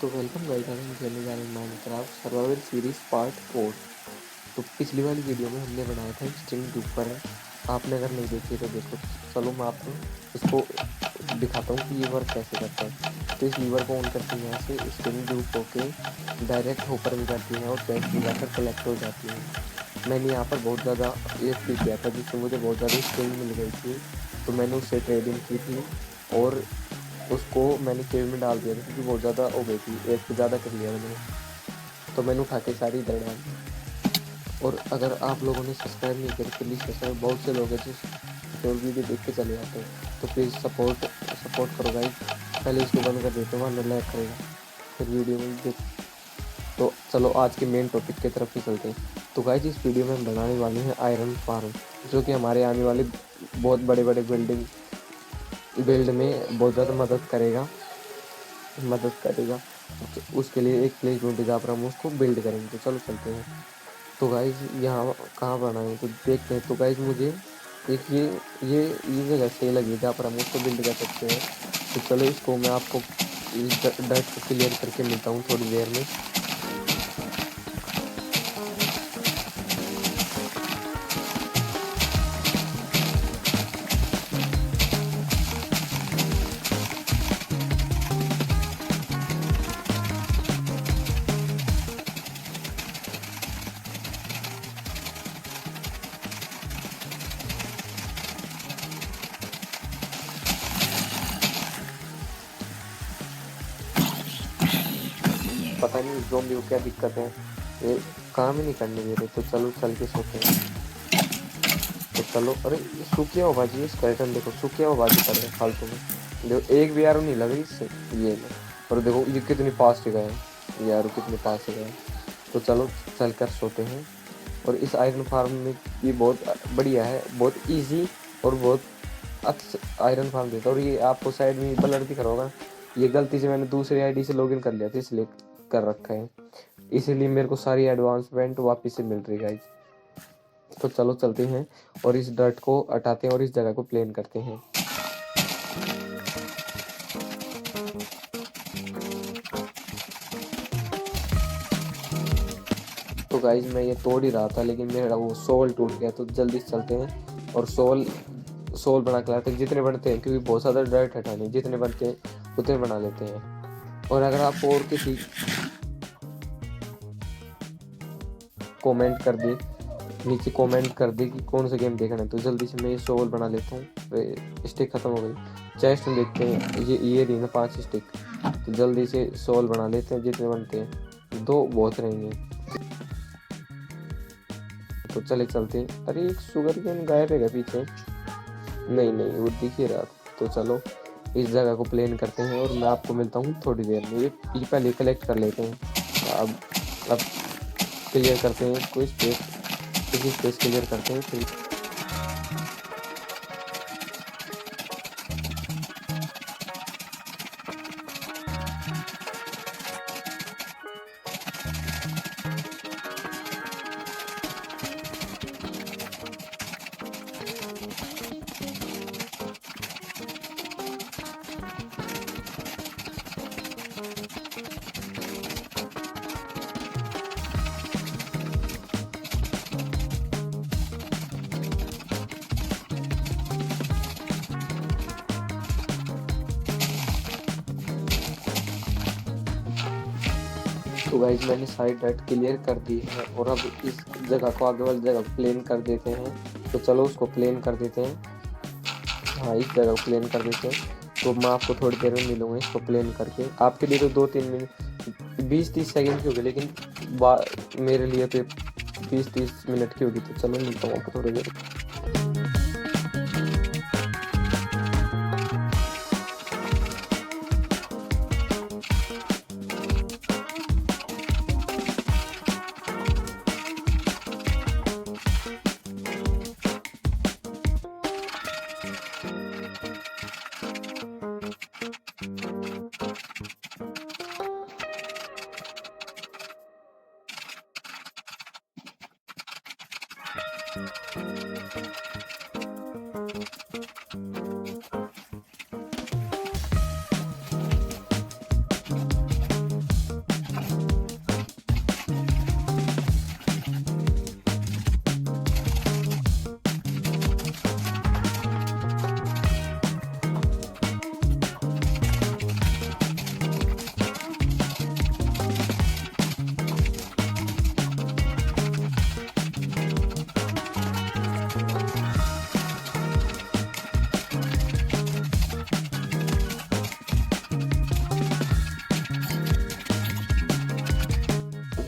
तो welcome guys, आज हम खेलने जा रहे हैं माइनक्राफ्ट सर्वाइवल सीरीज पार्ट 4। तो पिछली वाली वीडियो में हमने बनाया था स्ट्रिंग ड्यूपर है। आपने अगर नहीं देखी तो देखो। चलो मैं आपको इसको दिखाता हूँ कि ये वर्क कैसे करता है। तो इस लीवर को ऑन करते हैं, यहाँ से स्ट्रिंग ड्यूप होके डायरेक्ट होपर में जाती है और चेस्ट में जाकर कलेक्ट हो जाती है। मैंने यहाँ पर बहुत ज़्यादा EXP किया था जिससे मुझे बहुत ज़्यादा स्ट्रिंग मिल गई थी, तो मैंने उससे ट्रेडिंग की थी और उसको मैंने केव में डाल दिया था क्योंकि बहुत ज़्यादा हो गई थी, एक से ज़्यादा कर लिया मैंने, तो मैंने उठा के सारी इधर डाल दी। और अगर आप लोगों ने सब्सक्राइब नहीं किया तो प्लीज़ सब्सक्राइब, बहुत से लोग हैं जो केवल वीडियो देख के चले जाते हैं, तो प्लीज़ सपोर्ट करो गाइस। पहले इसको बंद कर देते हैं वरना लैग करेगा फिर वीडियो में देख। तो चलो आज के मेन टॉपिक की तरफ ही चलते हैं। तो गाइस इस वीडियो में हम बनाने वाले हैं आयरन फार्म, जो कि हमारे आने वाले बहुत बड़े बड़े बिल्ड में बहुत ज़्यादा मदद करेगा। तो उसके लिए एक प्लेस ढूंढे जहाँ पर हम उसको बिल्ड करेंगे। तो चलो चलते हैं। तो गाइज यहाँ कहाँ बनाए तो देखते हैं। तो गाइज मुझे एक ये जगह सही लगी जहाँ पर हम उसको बिल्ड कर सकते हैं। तो चलो इसको मैं आपको इस डर्ट को क्लियर करके मिलता हूँ थोड़ी देर में। पता नहीं ज़ॉम्बी को क्या दिक्कत है, ये काम ही नहीं करने दे रहे। तो चलो चल के सोते हैं। तो चलो, अरे सूखिया हो भाजी, स्केलेटन देखो सूखिया हो भाजी कर रहे हैं फालतू में। देखो एक भी यारो नहीं लग रही इससे, ये लो। और देखो ये कितनी पास से गए, यारो कितने पास से गए। तो चलो चल कर सोते हैं। और इस आयरन फार्म में ये बहुत बढ़िया है, बहुत इजी और बहुत अच्छा आयरन फार्म देता है। और ये आपको साइड में ब्लर दिख रहा होगा, ये गलती से मैंने दूसरी आईडी से लॉगिन कर लिया था इसलिए कर रखा है, इसीलिए मेरे को सारी एडवांसमेंट वापस से मिल रही है गाइस। तो चलो चलते हैं और इस डर्ट को हटाते हैं और इस जगह को प्लेन करते हैं। तो गाइज मैं ये तोड़ ही रहा था लेकिन मेरा वो सोल टूट गया, तो जल्दी से चलते हैं और सोल बना के लाते हैं जितने बनते हैं, क्योंकि बहुत ज़्यादा डर्ट हटाने, जितने बनते हैं उतने बना लेते हैं। और अगर आप और किसी कमेंट कर दे, नीचे कमेंट कर दे कि कौन सा गेम देखना है, तो जल्दी से मैं ये सोल बना लेता हूँ। स्टिक खत्म हो गई, चेस्ट में देखते हैं ये रही ना 5 स्टिक। तो जल्दी से सोल बना लेते हैं जितने बनते हैं, 2 बहुत रहेंगे। तो चले चलते हैं। अरे एक शुगर केन गायब है पीछे, नहीं वो दिख ही रहा। तो चलो इस जगह को प्लेन करते हैं और मैं आपको मिलता हूँ थोड़ी देर में। ये पहले कलेक्ट कर लेते हैं। अब क्लियर करते हैं कोई स्पेस क्लियर करते हैं फिर। तो गाइज मैंने सारी डाइट क्लियर कर दी है और अब इस जगह को आगे वाली जगह प्लेन कर देते हैं। तो चलो उसको प्लेन कर देते हैं। हाँ इस जगह को प्लेन कर देते हैं। तो मैं आपको थोड़ी देर में मिलूंगा इसको प्लेन करके। आपके लिए तो 2-3 मिनट 20-30 सेकंड की होगी, लेकिन मेरे लिए तो 20-30 मिनट की होगी। तो चलो मिलता हूँ आपको थोड़ी देर।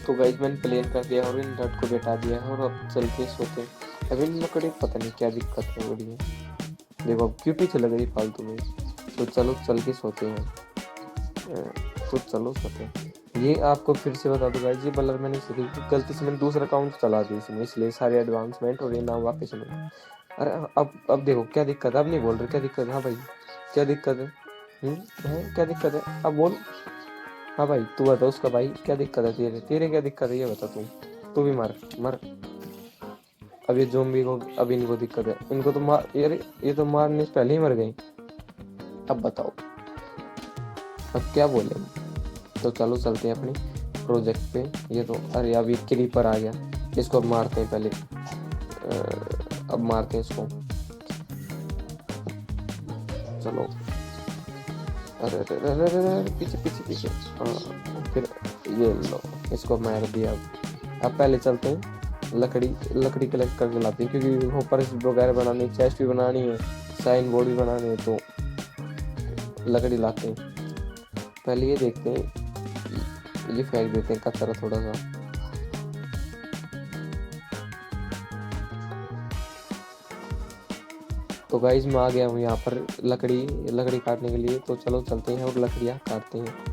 तो गाइस मैंने प्लेन कर दिया और इन नट को बैठा दिया है और अब चल के सोते हैं। अब इन लकड़ी पता नहीं क्या दिक्कत है बड़ी है, देखो अब क्यों पीछे लग रही फालतू में। तो चलो चल के सोते हैं। तो चलो सोते हैं। ये आपको फिर से बता दूंगा, ये बल्लर मैंने गलती से मैंने दूसरा अकाउंट चला दी इसमें, इसलिए सारे एडवांसमेंट और ये नाम वापस में। अरे अब देखो क्या दिक्कत है, अब नहीं बोल रहे क्या दिक्कत है। हाँ भाई क्या दिक्कत है, क्या दिक्कत है अब बोल। हाँ भाई तू बता उसका भाई क्या दिक्कत है, तेरे तेरे क्या दिक्कत है ये बता तू भी मार मर। अब ये ज़ॉम्बी को अब इनको दिक्कत है, इनको तो मार यार, ये तो मारने से पहले ही मर गए। अब बताओ अब क्या बोले। तो चलो चलते हैं अपने प्रोजेक्ट पे। ये तो अरे अब ये क्रीपर आ गया, इसको अब मारते हैं पहले। अब मारते हैं इसको, चलो। अरे अरे अरे अरे अरे पीछे पीछे पीछे। फिर ये लो इसको मार दिया। अब पहले चलते हैं लकड़ी कलेक्ट करके लाते हैं, क्योंकि ऊपर वगैरह बनानी, चेस्ट भी बनानी है, साइन बोर्ड भी बनाने है, तो लकड़ी लाते हैं। पहले ये देखते हैं, ये फेंक देते हैं कचरा थोड़ा सा। तो गाइस मैं आ गया हूँ यहाँ पर लकड़ी काटने के लिए। तो चलो चलते हैं और लकड़ियाँ काटते हैं।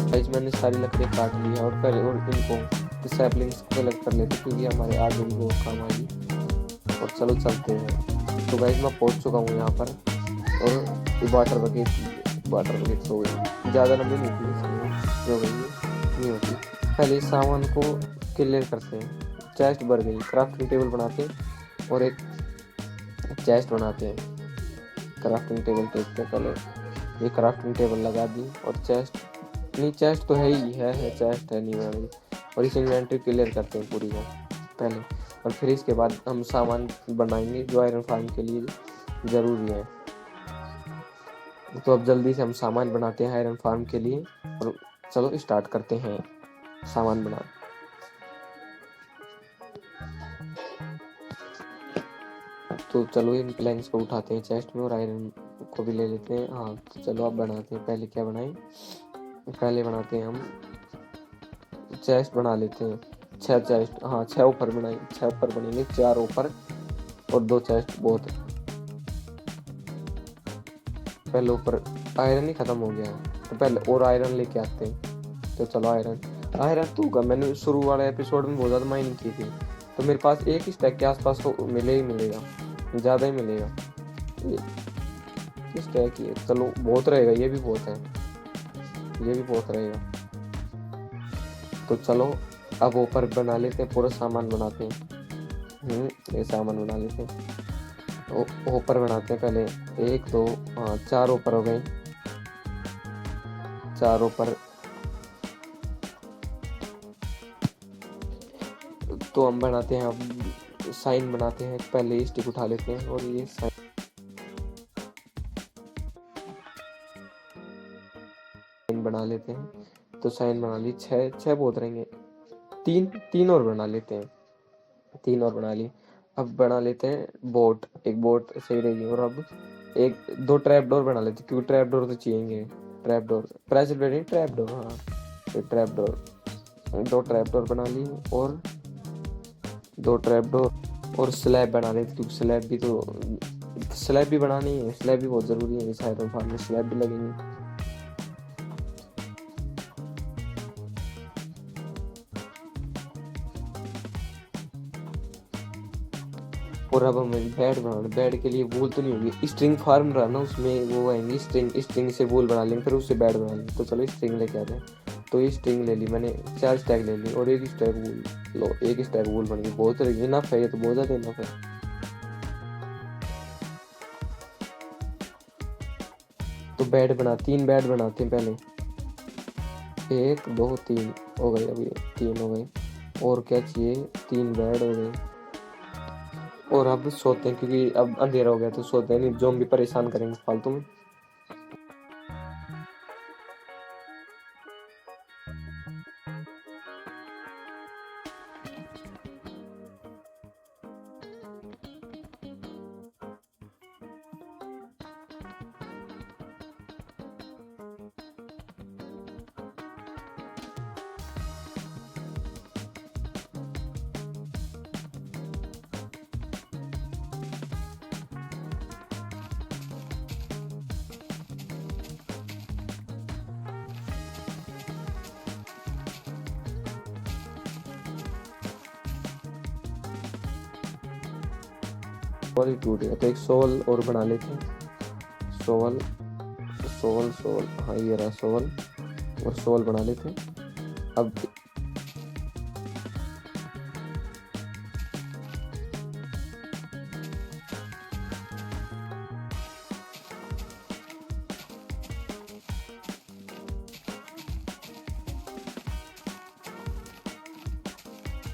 गाइस मैंने सारी लकड़ियाँ काट ली है और पहले और इनको सैपलिंग्स को कलेक्ट कर लेते, क्योंकि हमारे आगे भी बहुत काम आएगी। और चलो चलते हैं। तो गाइस मैं पहुंच चुका हूँ यहाँ पर, और वाटर बकेट हो गई, ज़्यादा लंबी नहीं थी इसलिए जो गई नहीं होती। पहले इस सामान को क्लियर करते हैं। चेस्ट भर गई, क्राफ्टिंग टेबल बनाते हैं और एक चेस्ट बनाते हैं। क्राफ्टिंग टेबल देखते हैं पहले, ये क्राफ्टिंग टेबल लगा दी और चेस्ट नहीं, चेस्ट तो है ही है चेस्ट है नहीं वाली। और इस इन्वेंटरी क्लियर करते हैं पूरी को पहले, और फिर इसके बाद हम सामान बनाएंगे जो आयरन फार्म के लिए ज़रूरी है। तो अब जल्दी से हम सामान बनाते हैं आयरन फार्म के लिए, और चलो स्टार्ट करते हैं सामान बना। तो चलो इन प्लैंक्स को उठाते हैं चेस्ट में और आयरन को भी ले लेते हैं। हाँ तो चलो अब बनाते हैं। पहले क्या बनाएं, पहले बनाते हैं हम चेस्ट बना लेते हैं। 6 चेस्ट, हाँ 6 ऊपर बनाएंगे, 6 ऊपर बनेंगे, 4 ऊपर और 2 चेस्ट बहुत है। पहले ऊपर आयरन ही खत्म हो गया है, तो पहले और आयरन लेके आते हैं। तो चलो आयरन तो होगा, मैंने शुरू वाले एपिसोड में बहुत ज़्यादा माइनिंग की थी, तो मेरे पास एक ही स्टैक के आसपास तो मिले ही मिलेगा, ज़्यादा ही मिलेगा। ये स्टैक ही है, चलो बहुत रहेगा, ये भी बहुत है, ये भी बहुत रहेगा। तो चलो अब ऊपर बना लेते हैं, पूरा सामान बनाते हैं। ये सामान बना लेते हैं, ऊपर बनाते हैं पहले। 1 2 हाँ 4 ऊपर हो गए, 4 ऊपर। तो हम बनाते हैं, अब साइन बनाते हैं। पहले स्टिक उठा लेते हैं और ये साइन बना लेते हैं। तो साइन बना ली, 6 बहुत रहेंगे, 3 और बना लेते हैं, 3 और बना ली। अब बना लेते हैं बोट, एक बोट सही रहेगी। और अब 2 ट्रैप डोर बना लेते हैं, क्योंकि ट्रैप डोर तो चाहिए। Trap door press trap door, हाँ ये ट्रैप डोर, 2 ट्रैप डोर बना ली और 2 ट्रैप डोर और स्लैब बना लेते, क्योंकि स्लैब भी बनानी है, स्लैब भी बहुत ज़रूरी है। इस आयरन फार्म में स्लैब भी लगेंगे। और अब हमें बेड बनाना, बेड के लिए वूल तो नहीं होगी, स्ट्रिंग फार्म रहा ना, उसमें वो आएंगी स्ट्रिंग से वूल बना लेंगे, फिर उससे बेड बना लेंगे। तो चलो स्ट्रिंग लेके आते हैं। तो ये स्ट्रिंग ले ली मैंने, 4 स्टैक ले ली और 1 स्टैक वूल लो, 1 स्टैक वूल बन गई, बहुत रहेगी, इनफ है, ये तो बहुत ज़्यादा इनफ है। तो 3 बेड बनाते हैं पहले। 1 2 3 हो गए, अभी 3 हो गए। और क्या चाहिए, 3 बेड हो गए। और अब सोते हैं क्योंकि अब अंधेरा हो गया, तो सोते हैं नहीं, ज़ॉम्बी परेशान करेंगे फालतू में। और ही टूट गया, तो एक सोल और बना लेते हैं। सोल सोल सोल, हाँ ये रहा सोल, और सोल बना लेते हैं। अब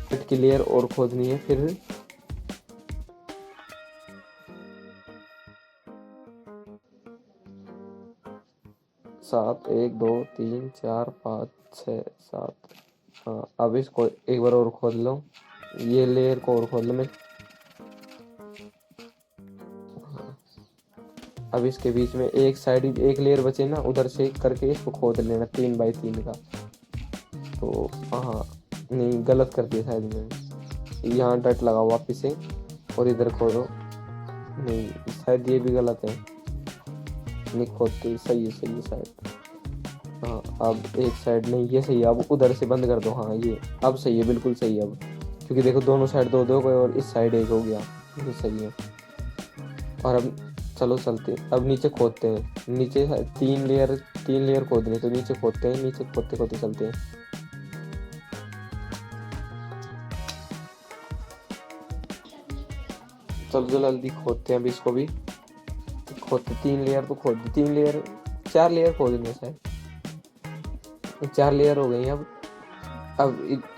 बेड की लेयर और खोदनी है फिर। 7 1 2 3 4 5 6 7। हाँ अब इसको एक बार और खोद लो, ये लेयर को और खोद लो। मैं अब इसके बीच में एक साइड एक लेयर बचे ना, उधर से करके इसको खोद लेना 3 बाई 3 का। तो हाँ नहीं, गलत कर दिया शायद मैंने, यहाँ डट लगाओ वापिस से और इधर खोदो। नहीं शायद ये भी गलत है, नहीं खोदते, सही है शायद। हाँ अब एक साइड नहीं, ये सही है, अब उधर से बंद कर दो। हाँ ये अब सही है, बिल्कुल सही है अब, क्योंकि देखो दोनों साइड 2 2 गए और इस साइड 1 हो गया, ये सही है। और अब चलो चलते, अब नीचे खोदते हैं। नीचे 3 लेयर खोदने, तो नीचे खोदते हैं, नीचे खोदते खोदते चलते हैं। चलो जल्दी खोदते हैं अब इसको भी। खोदते 3 लेयर तो खोद, 3 लेयर 4 लेयर खोदेंगे शायद, 4 लेयर हो गई अब।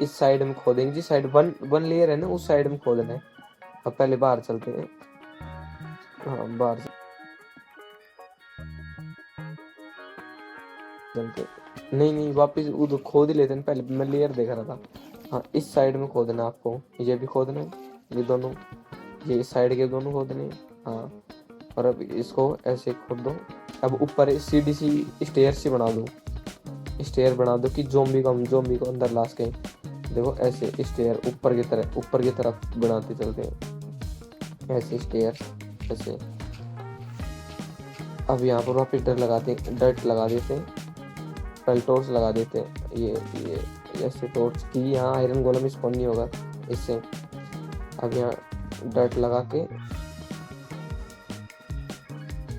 इस साइड में खोदेंगे, जिस साइड वन लेयर है ना, उस साइड में खोदना है। अब पहले बाहर चलते हैं। हाँ बाहर चलते, नहीं वापस उधर खोद ही लेते हैं, पहले मैं लेयर देख रहा था। हाँ इस साइड में खोदना है आपको, ये भी खोदना है, ये दोनों, ये इस साइड के दोनों खोदने हैं। हाँ और अब इसको ऐसे खोद दो। अब ऊपर सीधी सी स्टेयर से बना दो, स्टेयर बना दो कि जोम्बी को अंदर ला सके। देखो ऐसे स्टेयर ऊपर की तरफ बनाते चलते हैं, ऐसे स्टेयर ऐसे। अब यहाँ पर वापस डट लगा देते हैं, पहले टॉर्च लगा देते हैं। ये ऐसे टॉर्च की, यहाँ आयरन गोलम स्पॉन नहीं होगा इससे। अब यहाँ डट लगा के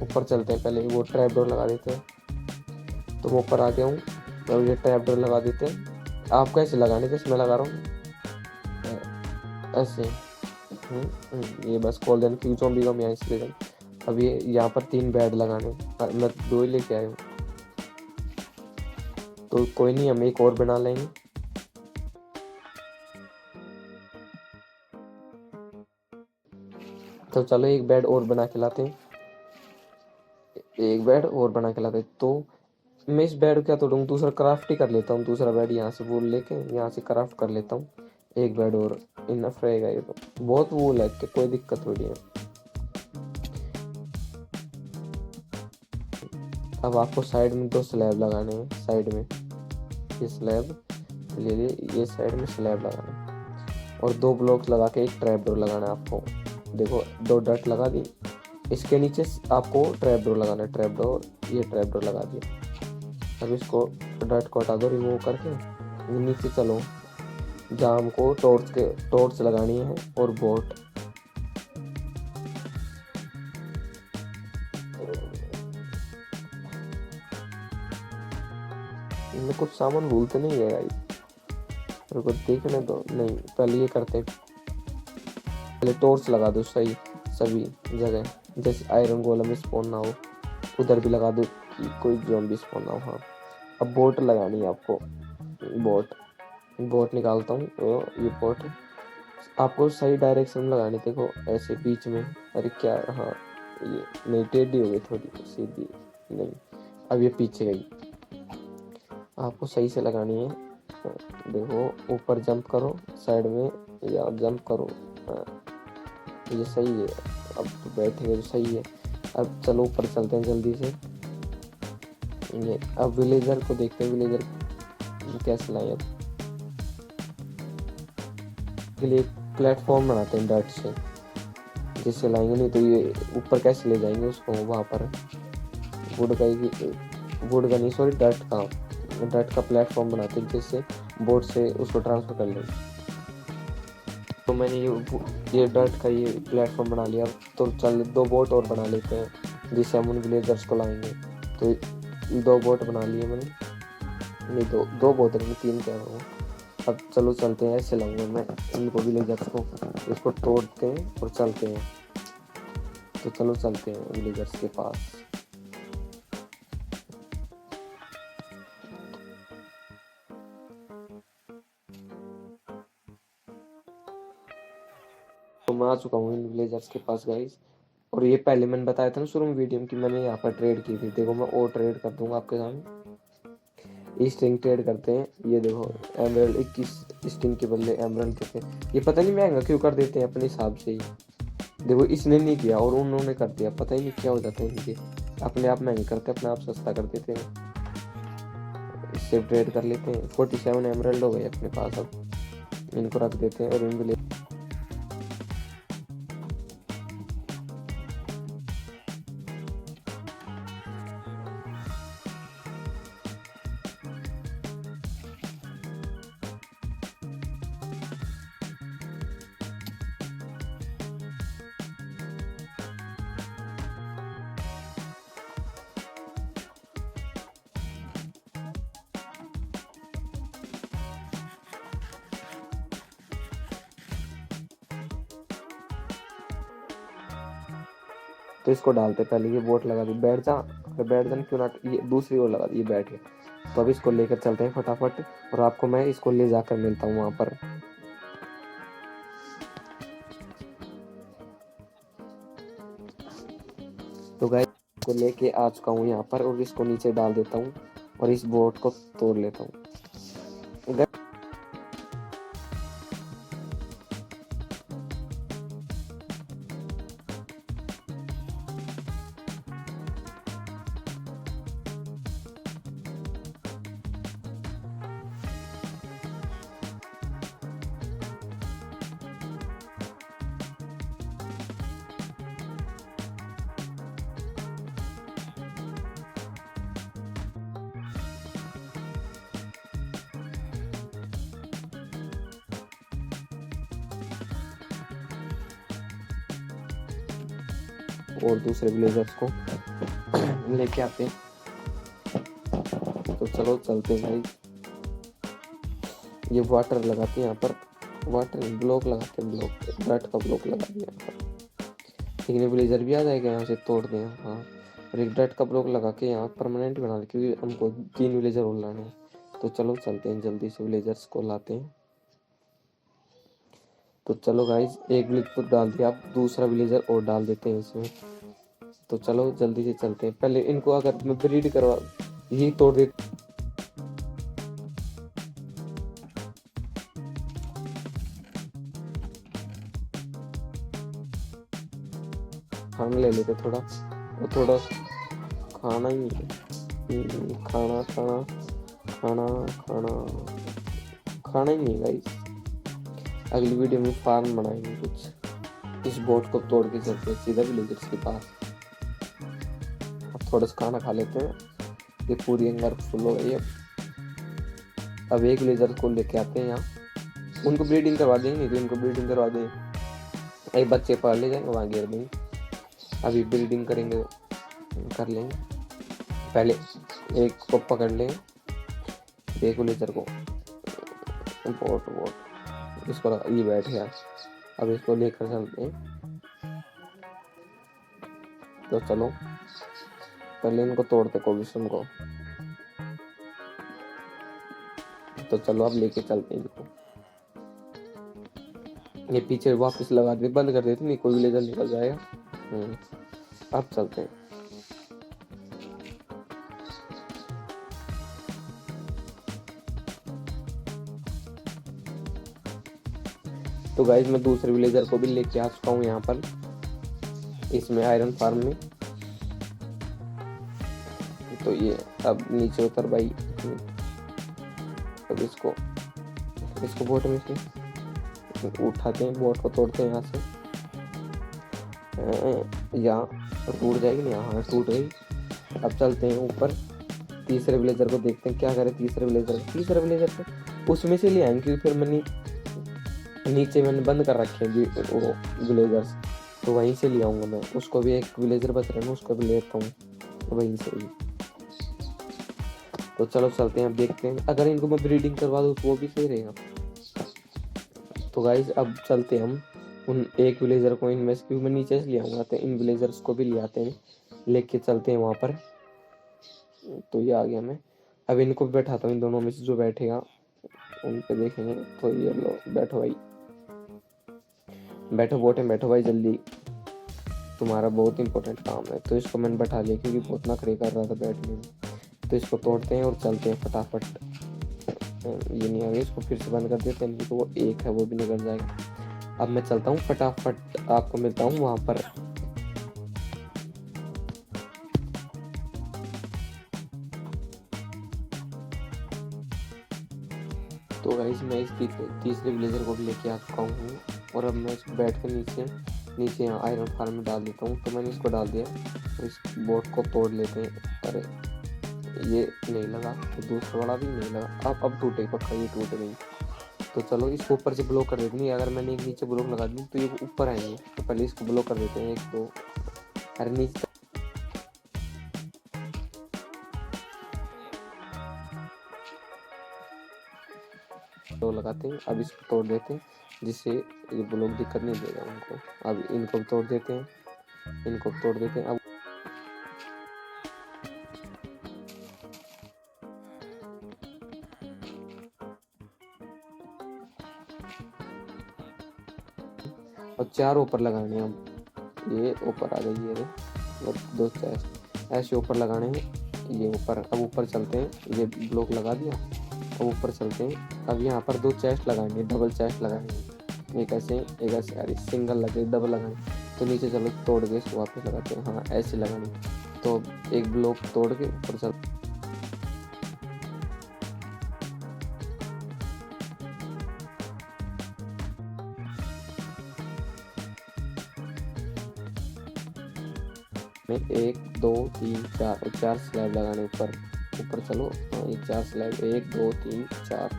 ऊपर चलते हैं, पहले वो ट्रैप डोर लगा देते हैं। तो मैं ऊपर आ गया हूँ, तो ये ट्रैप डोर लगा देते हैं। आपको ऐसे लगाने, जैसे मैं लगा रहा हूँ ऐसे। ये बस खोल देना, क्योंकि ज़ॉम्बी को मैं यहाँ इसलिए। अब ये यहाँ पर 3 बेड लगाने, मैं 2 ही लेके आया हूँ, तो कोई नहीं, हम एक और बना लेंगे। तो चलो एक बेड और बना के लाते हैं, एक बेड और बना के लाते हैं। तो मैं इस बेड क्या तोड़ूँ, दूसरा क्राफ्ट ही कर लेता हूँ, दूसरा बेड यहाँ से वूल लेके यहाँ से क्राफ्ट कर लेता हूँ। एक बेड और इनफ रहेगा, ये तो बहुत वूल है, कि कोई दिक्कत थोड़ी है। अब आपको साइड में 2 स्लैब लगाने हैं, साइड में ये स्लैब ले लिए, ये साइड में स्लैब लगाना है। और 2 ब्लॉक्स लगा के एक ट्रैप डोर लगाना है आपको। देखो 2 डट लगा दी, इसके नीचे आपको ट्रैप डोर लगाना है, ट्रैप डोर, ये ट्रैप डोर लगा दिया। अब इसको डट को हटा दो, रिमूव करके नीचे चलो, जहाँ हमको टॉर्च लगानी है और बोट। इनमें कुछ सामान भूलते नहीं है गाइस, मेरे को देखने दो। नहीं पहले ये करते हैं, पहले टॉर्च लगा दो सही सभी जगह, जैसे आयरन गोलम स्पॉन ना हो, उधर भी लगा दो कि कोई ज़ॉम्बी स्पॉन ना हो। हाँ अब बोट लगानी है आपको, बोट बोट निकालता हूँ। ये बोट आपको सही डायरेक्शन में लगानी, देखो ऐसे बीच में। अरे क्या, हाँ ये नहीं, टेढ़ी हो गई थोड़ी, सीधी नहीं। अब ये पीछे गई, आपको सही से लगानी है। देखो ऊपर जंप करो, साइड में या जंप करो। ये सही है, अब तो बैठेंगे तो सही है। अब चलो ऊपर चलते हैं जल्दी से। ये अब विलेजर को देखते हैं, विलेजर कैसे लाए। अब के लिए प्लेटफॉर्म बनाते हैं डर्ट से, जिससे लाएंगे, नहीं तो ये ऊपर कैसे ले जाएंगे उसको वहाँ पर। वुड का वुड का नहीं, सॉरी डर्ट का प्लेटफॉर्म बनाते हैं, जिससे बोट से उसको ट्रांसफर कर लेंगे। तो मैंने ये डर्ट का ये प्लेटफॉर्म बना लिया। तो चल 2 बोट और बना लेते हैं, जिससे हम उन विलेजर्स को लाएंगे। तो 2 बोट बना लिए मैंने, नहीं 2 बोट नहीं, 3 कह रहा हूँ। अब चलो चलते हैं, ऐसे लाऊंगा मैं इनको विलेजर्स को, इसको तोड़ते हैं और चलते हैं। तो चलो चलते हैं विलेजर्स के पास। तो मैं आ चुका हूँ इन विलेजर्स के पास गाइस। और ये पहले मैंने बताया था ना शुरू में वीडियो में कि मैंने यहाँ पर ट्रेड की थी। देखो मैं और ट्रेड कर दूंगा आपके सामने। स्ट्रिंग ट्रेड करते हैं, ये देखो एमरल्ड 21 स्ट्रिंग के बदले एमरल्ड देते हैं। ये पता नहीं महंगा क्यों कर देते हैं अपने हिसाब से ही। देखो इसने नहीं किया और उन्होंने कर दिया, पता ही नहीं क्या हो जाता है इनके। अपने आप महंगे करते, अपने आप सस्ता कर देते हैं। इससे ट्रेड कर लेते हैं। 47 एमरल्ड हो गए अपने पास। अब इनको रख देते हैं और इन विलेज तो इसको डालते पहले। ये बोट लगा दी, बैठ जा, बैठ जा क्यों ना, ये दूसरी ओर लगा दी, ये बैठ गया। तो अब इसको लेकर चलते हैं फटाफट, और आपको मैं इसको ले जाकर मिलता हूँ वहां पर। तो गाइस को लेके आ चुका हूँ यहाँ पर, और इसको नीचे डाल देता हूँ और इस बोट को तोड़ लेता हूँ। और दूसरे विलेजर्स को लेके आते हैं। तो चलो चलते हैं भाई। ये वाटर लगाते हैं यहाँ पर, वाटर ब्लॉक लगाते हैं, ब्लॉक डर्ट का ब्लॉक लगा दिया यहाँ पर। लेकिन विलेजर भी आ जाएगा, यहाँ से तोड़ दें। हाँ, और एक डर्ट का ब्लॉक लगा के यहाँ परमानेंट बना ले, क्योंकि हमको 3 विलेजर और लाने हैं। तो चलो चलते हैं, जल्दी से विलेजर्स को लाते हैं। तो चलो गाइज, एक विलेज तो डाल दिया, आप दूसरा विलेजर और डाल देते हैं इसमें। तो चलो जल्दी से चलते हैं। पहले इनको अगर मैं ब्रीड करवा, यही तोड़ दे, खाना ले लेते थोड़ा, और थोड़ा खाना ही खाना खाना खाना खाना खाना ही नहीं गाइस। अगली वीडियो में फार्म बनाएंगे कुछ। इस बोट को तोड़ के चलते हैं सीधा विलेजर्स के पास। अब थोड़ा सा खाना खा लेते हैं, ये पूरी अंदर फुल हो गई है। अब एक विलेजर को लेके आते हैं यहाँ, उनको ब्रीडिंग करवा देंगे, नहीं तो इनको ब्रीडिंग करवा दें, एक बच्चे पाल ले जाएंगे वहाँ घेर देंगे। अभी ब्रीडिंग करेंगे, कर लेंगे। पहले एक को पकड़ लेंगे, एक विलेजर को, बोट इसको ये बैठ गया। अब इसको लेकर चलते हैं। तो चलो पहले इनको तोड़ते कोविशन को। तो चलो अब लेके चलते हैं इनको। ये पीछे वापस लगा दे, बंद कर देते, नहीं कोई विलेजर निकल जाएगा। अब चलते हैं। तो गाइस मैं दूसरे विलेजर को भी लेके आ चुका हूँ यहाँ पर, इसमें आयरन फार्म में। तो ये अब नीचे उतर भाई। अब इसको बोट में से उठाते हैं, बोट को तोड़ते हैं यहाँ से। यहाँ टूट जाएगी नहीं, हाँ टूट गई। अब चलते हैं ऊपर, तीसरे विलेजर को देखते हैं क्या करे। तीसरे विलेजर को उसमें से ले आएंगे, क्योंकि फिर मैंने नीचे बंद कर रखे हैं वो विलेजर्स, तो वहीं से ले आऊँगा मैं। उसको भी एक विलेजर बच रहे हैं, उसको भी लेता हूँ वहीं से ही। तो चलो चलते हैं, अब देखते हैं अगर इनको मैं ब्रीडिंग करवा दूँ तो वो भी सही रहेगा। तो गाइस अब चलते हैं हम उन एक विलेजर को इनमें से, क्योंकि मैं नीचे से ले आऊँगा, तो इन विलेजर्स को भी ले आते हैं, लेके चलते हैं वहाँ पर। तो ये आ गया मैं, अब इनको भी बैठाता हूँ, इन दोनों में से जो बैठेगा उन पे देखेंगे। तो ये लो बैठो भाई, बैठो बोटे, बैठो भाई जल्दी, तुम्हारा बहुत इंपॉर्टेंट काम है। तो इसको मैंने बैठा लिया, क्योंकि बहुत नखरे कर रहा था बैठने में। तो इसको तोड़ते हैं और चलते हैं फटाफट। ये नहीं आ गया, इसको फिर से बंद कर देते हैं, तो वो एक है वो भी निकल जाएगा। अब मैं चलता हूँ फटाफट, आपको मिलता हूँ वहाँ पर। तो गाइस मैं इस तीसरे विलेजर को भी लेके आ चुका हूँ, और अब मैं इसको बैठ कर नीचे यहाँ आयरन फार्म में डाल देता हूँ। तो मैंने इसको डाल दिया, और इस बोट को तोड़ लेते हैं। अरे ये नहीं लगा, तो दूसरा वाला भी नहीं लगा। अब टूटे पक्का, ये टूट गई। तो चलो इसको ऊपर से ब्लॉक कर देते हैं, अगर मैंने एक नीचे ब्लॉक लगा दी तो ये ऊपर आएंगे। तो पहले इसको ब्लॉक कर देते हैं, एक दो, अरे नीचे तो लगाते हैं। अब इसको तोड़ देते हैं, जिससे ये ब्लॉक दिक्कत नहीं देगा उनको। अब इनको भी तोड़ देते हैं, इनको तोड़ देते हैं। अब चार ऊपर लगाने हैं, अब ये ऊपर आ गई है, और दो ऐसे ऊपर लगाने हैं, ये ऊपर। अब ऊपर चलते हैं, ये ब्लॉक लगा दिया, अब ऊपर चलते हैं। अब यहाँ पर दो चेस्ट लगाएंगे, डबल चेस्ट लगाएंगे, एक ऐसे अरे सिंगल लगे, डबल लगाएंगे। तो नीचे चलो तोड़ के इसको वापस लगाते हैं, हाँ ऐसे लगाने। तो एक ब्लॉक तोड़ के ऊपर चल, में 1 2 3 4 और 4 स्लैब लगाने ऊपर चलो। ये 4 स्लैब, 1 2 3 4।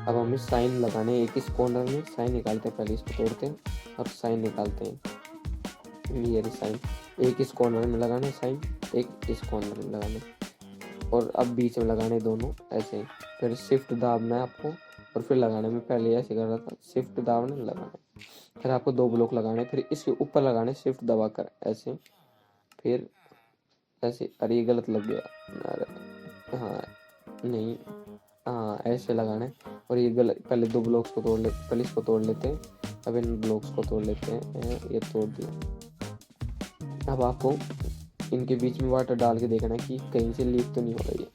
अब हमें साइन लगाने, एक इस कॉर्नर में साइन निकालते हैं, पहले इसको तोड़ते हैं और साइन निकालते हैं। ये साइन एक इस कॉर्नर में लगाने, साइन एक इस कॉर्नर में लगाने, और अब बीच में लगाने दोनों ऐसे। फिर शिफ्ट दाबना है आपको, और फिर लगाने में पहले ऐसे कर रहा था, शिफ्ट दाबना लगाना। फिर आपको दो ब्लॉक लगाने, फिर इसके ऊपर लगाने शिफ्ट दबा कर ऐसे, फिर ऐसे। अरे ये गलत लग गया, अरे हाँ नहीं, हाँ ऐसे लगाना है। और ये गलत, पहले दो ब्लॉक्स को तोड़ ले, पहले इसको तोड़ लेते हैं, अब इन ब्लॉक्स को तोड़ लेते हैं। ये तोड़ दिया। अब आपको इनके बीच में वाटर डाल के देखना है कि कहीं से लीक तो नहीं हो रही है,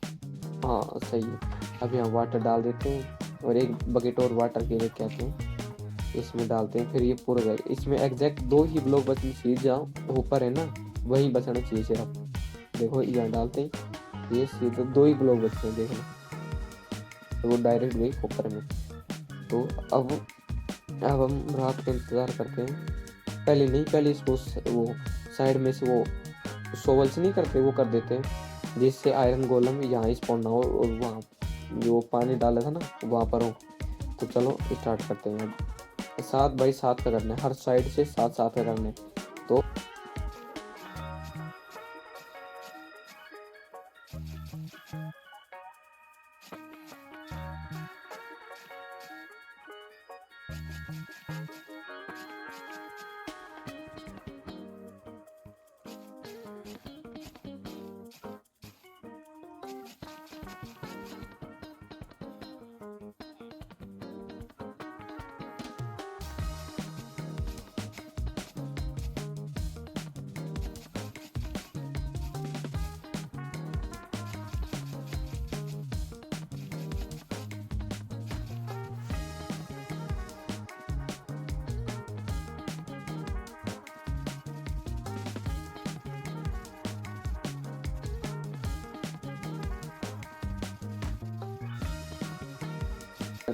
हाँ सही है। अब यहाँ वाटर डाल देते हैं, और एक बकेट और वाटर के लिए कहते हैं, इसमें डालते हैं। फिर ये पूरा गए, इसमें एग्जैक्ट दो ही ब्लॉक बचने चाहिए, जहाँ ऊपर है ना वहीं बचना चाहिए सिर्फ। देखो यहाँ डालते हैं, ये सीधा दो ही ब्लॉक बचते हैं, देखना। तो वो डायरेक्ट गई ऊपर में। तो अब हम रात का इंतज़ार करते हैं। पहले नहीं, पहले इसको वो साइड में से वो शोवल से नहीं करते, वो कर देते हैं, जिससे आयरन गोलम यहाँ स्पॉन ना हो, और वहाँ जो पानी डाला था ना वहाँ पर हो। तो चलो स्टार्ट करते हैं। अब 7 बाई 7 का करना है, हर साइड से 7 7 का करना है। तो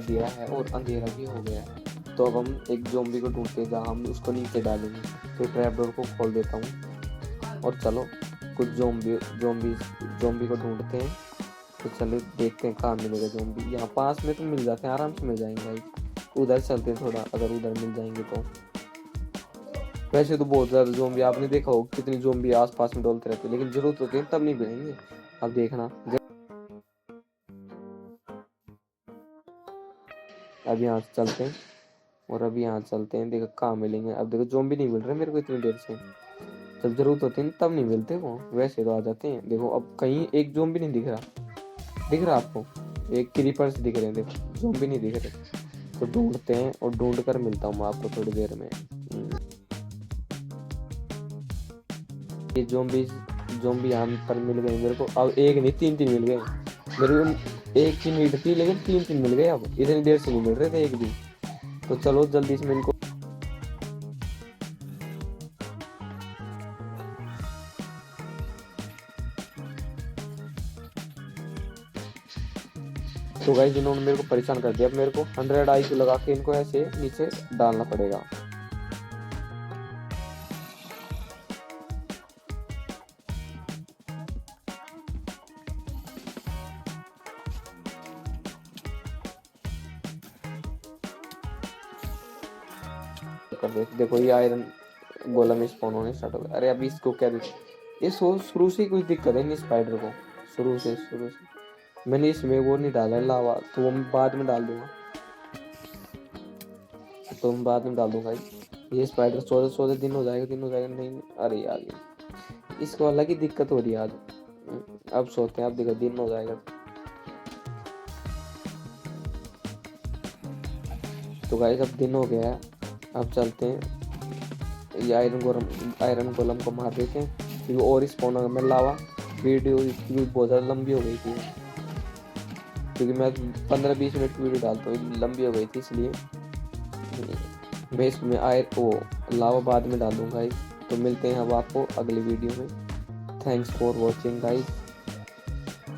दिया है और अंधेरा भी हो गया है। तो अब हम एक ज़ॉम्बी को ढूंढते हैं जहाँ हम उसको नीचे डालेंगे। तो ट्रैप डोर को खोल देता हूँ और चलो कुछ ज़ॉम्बी को ढूंढते हैं। तो चलो देखते हैं कहाँ मिलेगा ज़ॉम्बी। यहाँ पास में तो मिल जाते हैं, आराम से मिल जाएंगे भाई। उधर चलते हैं थोड़ा, अगर उधर मिल जाएंगे तो। वैसे तो बहुत ज़्यादा ज़ॉम्बी, आपने देखा हो कितनी ज़ॉम्बी आसपास में डोलते रहते हैं, लेकिन जरूरत होती है तब नहीं मिलेंगे। अब देखना, अब यहाँ से चलते हैं और अब यहाँ चलते हैं, देखो कहाँ मिलेंगे। अब देखो ज़ॉम्बी नहीं मिल रहे मेरे को इतनी देर से। जब जरूरत होती है तब नहीं मिलते वो, वैसे तो आ जाते हैं। देखो अब कहीं एक ज़ॉम्बी नहीं दिख रहा आपको? एक क्रीपर्स दिख रहे हैं, देखो ज़ॉम्बी नहीं दिख रहे। तो ढूंढते हैं और ढूंढ कर मिलता हूँ मैं आपको थोड़ी देर में। ये ज़ॉम्बी यहाँ पर मिल गए मेरे को। अब एक नहीं, तीन तीन मिल गए मेरे को। एक की नीड थी लेकिन तीन तीन मिल गए। अब इतनी देर से नहीं मिल रहे थे एक भी। तो चलो जल्दी से इनको। तो गाइस इन्होंने मेरे को परेशान कर दिया। अब मेरे को 100 IQ लगा के इनको ऐसे नीचे डालना पड़ेगा। कर दे, देखो ये आयरन गोलम स्पॉन होने स्टार्ट हो गया। अरे अभी इसको क्या ये शुरू से ही कुछ दिक्कत है नहीं स्पाइडर को। शुरू से मैंने इसमें वो नहीं डाला है लावा, तो वो मैं बाद में डाल दूंगा। ये स्पाइडर 14 दिन हो जाएगा नहीं। अरे यार इसको अलग ही दिक्कत हो रही है आज। अब सोते हैं, अब देखो दिन हो जाएगा। तो गाइस अब दिन हो गया है, अब चलते हैं। ये आयरन गोलम को मार देते हैं क्योंकि और स्पॉन होगा। मैं लावा वीडियो इसकी भी बहुत ज़्यादा लंबी हो गई थी, क्योंकि मैं 15-20 मिनट की वीडियो डालता हूँ, लंबी हो गई थी, इसलिए मैं इसमें लावा बाद में डाल दूँगा। तो मिलते हैं अब आपको अगली वीडियो में। थैंक्स फॉर वॉचिंग गाइस,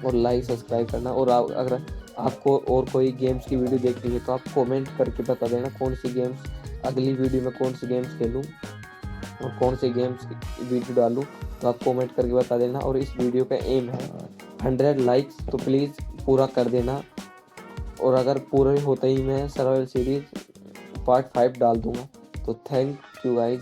और लाइक सब्सक्राइब करना। और अगर आपको और कोई गेम्स की वीडियो देखनी है तो आप कमेंट करके बता देना कौन सी गेम्स, अगली वीडियो में कौन सी गेम्स खेलूँ और कौन से गेम्स की वीडियो डालूँ। तो आप कमेंट करके बता देना। और इस वीडियो का एम है 100 लाइक्स, तो प्लीज़ पूरा कर देना। और अगर पूरा होता ही मैं सर्वाइवल सीरीज पार्ट 5 डाल दूँगा। तो थैंक यू गाइज।